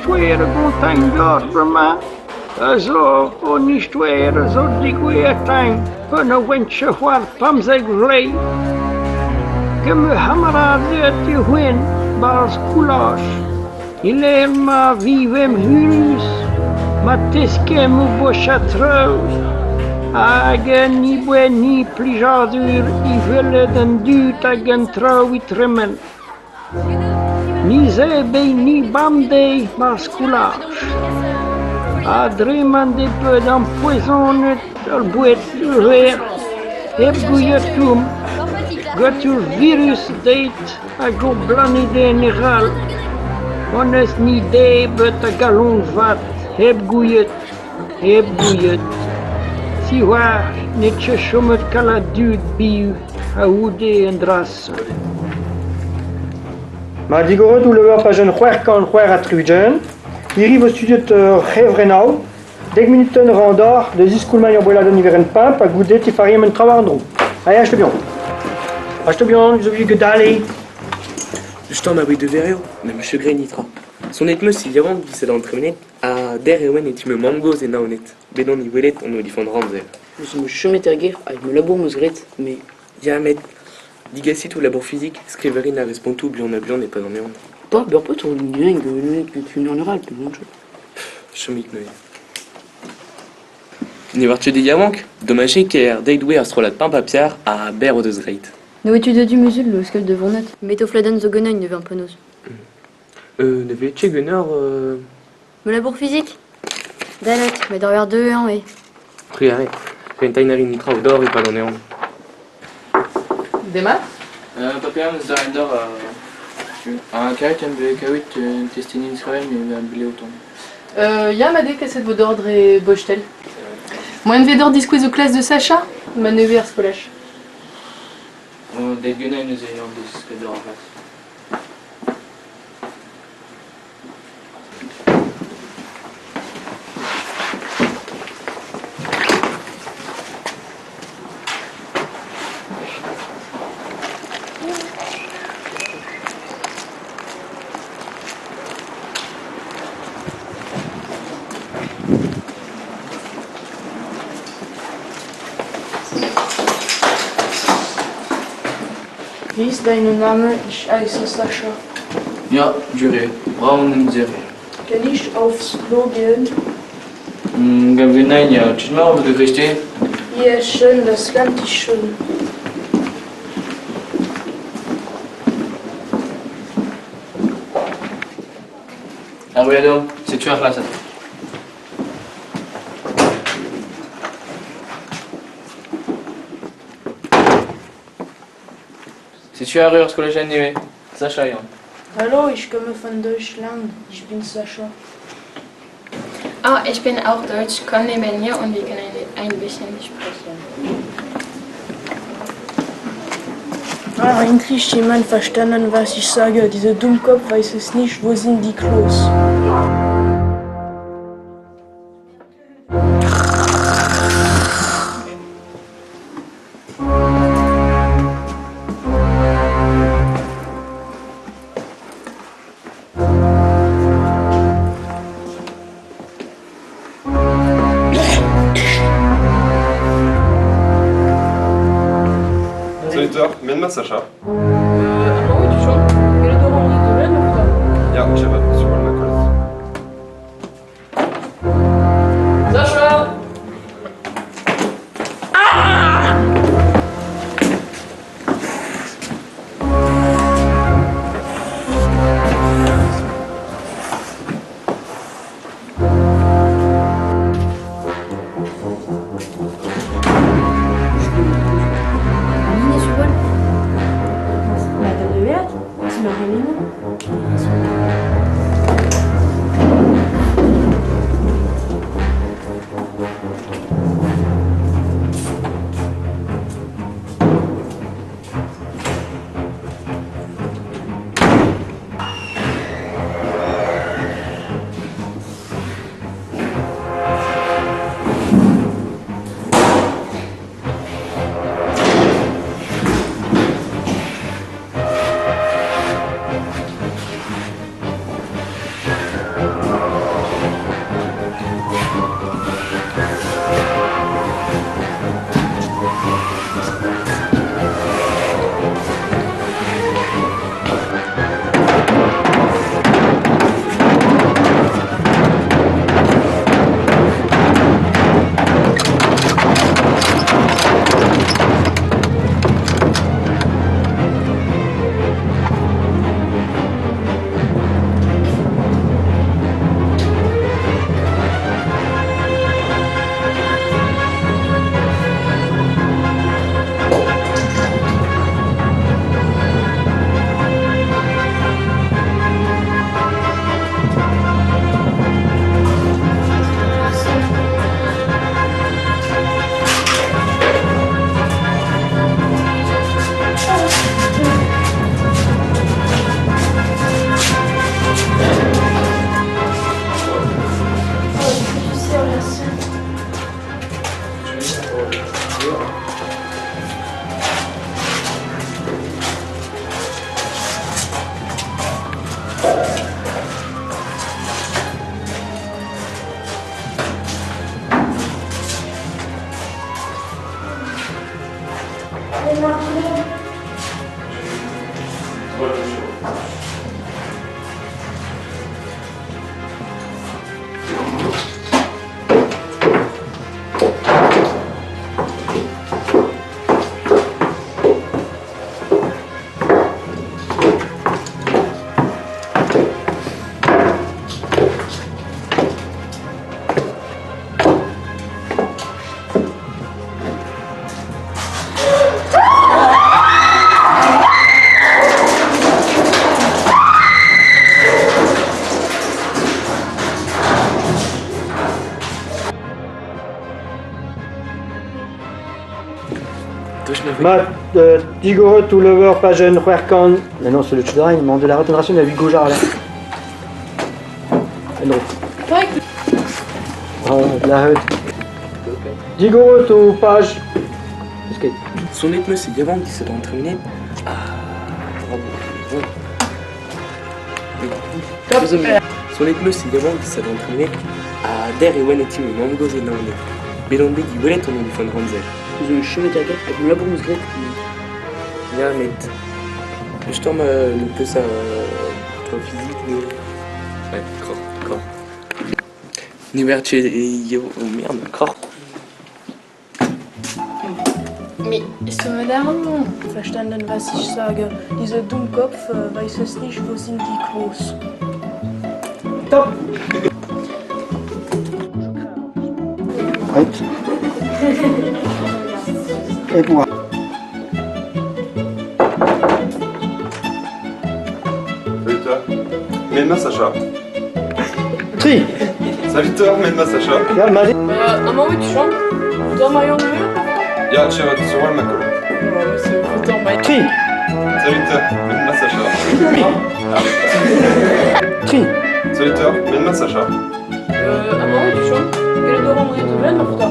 histoire contagne d'ornement. Zo, on histoire, zo diguetang, on a wensche war pamzeg vlei. Gemme hamarade te huen, bars coulage. Il est ma vivem hus, ma teskem u bochatrous. Agen ni buen ni plijadur, I vele den dut agen trau I tremen. Ni zebe ni bamde bars coulage. Adreman de peu d'empoisonnet al bouet ver, heb guyetum, gotur virus date a go blanide negal. Ones ni de bet a galon vat, heb guyet. Si waar, net je chomet kala dud biu, a oude en dras. Ma digoro tout le wap a jeune c'hwer a trujen. Il arrive au studio de Revrenau. 10 minuten randor de ziskulman boela de niveren pamp a goudet ti fariem en trawandro. Allez, achete bien. Vous oubliez que d'aller. Je t'en abri de verre, mais monsieur Grenitra. Son etme si yavant qui s'est d'entremenet a der ewen et me mangos et naonet. Bedon i welet on nous défendre ramzer. Je me chemet terguer avec me labour musgret, mais Yamet. Digassi tout labour physique, scriverin a respondu bion n'est pas dans néon. pas beur pas ton lien que tu n'en auras plus bon chose. Chemit noé. Ni vartu de yavank, dommage qu'er deidwe a strolat pain papier à ber de zreit. Nos études du musul, le skel de Vornet. Métofladen zo gonagne devant penos. Ne vais tu gunner Me labour physique Dalet, mais derrière 2 ans, oui. Priare. Rentainari nitra ou d'or et pas dans néon. Des maths Papier, nous avons un caractère de kawit testinin Israël, mais un billet autant. Yamade kaset vo d'ordre et bochtel. Moyen vedor disquiz aux classes de Sacha, maneuver spolach. Des guenilles, nous avons des cadres en place. Wie ist dein Name? Ich heiße Sascha. Ja, juré. Braun und zeré. Kann ich aufs Klo gehen? Gavina, ja, tu m'as de rester? Ja, schön, das fand ich schön. Ah oui, alors, c'est tu à place. C'est tu à rire ce que les gens disent. Sacha, ja. Hallo, ich komme von Deutschland. Ich bin Sascha. Ah, ich bin auch Deutsch, kann neben mir und wir können ein bisschen sprechen. Ah, endlich jemand verstanden, was ich sage. Dieser Dummkopf weiß es nicht, wo sind die Klos. Salut toi, mets-moi Sacha. Ah oui, tu chantes. Mais le dorant de l'aide, ou pas? Ja, ich habe sur ma colle. Sascha! Mine sur Madame de Vert, c'est ma réunion. Mat, Digorot ou Lover, Pagen, Huerkan. Mais non, c'est le Tudor, il demande de la retention de la Hugo là. Non. La Hut. Digorot ou Page. Son rythme c'est Yavon qui s'est entraîné à... Son rythme c'est Yavon qui s'est entraîné à Der et Wen et Tim Mangos et Naonet. Belonde qui voulait on lui fait Ranzel. So eine schöne Jacke, avec une Labourmusgrette. Ja, net. Je tombe le peu ça physique, mais... Ouais, corps. Niverche et yo, oh merde, corps. Mais ist du mir da? Verstanden, was ich sage. Dieser Dummkopf weiß es nicht, wo sind die Klos. Top. Right. Et bois. Salut toi. Mets-moi Sacha. Tri. Salut toi, mets-moi Sacha. Ja, Madi. Ama oui, tu chantes. Toi, Marion, Ja, tja, sur le Macolo. Tri. Salut toi, mets-moi Sacha. Tri. Salut toi, mets-moi Sacha. Ama oui, tu chantes. Quel est le rang de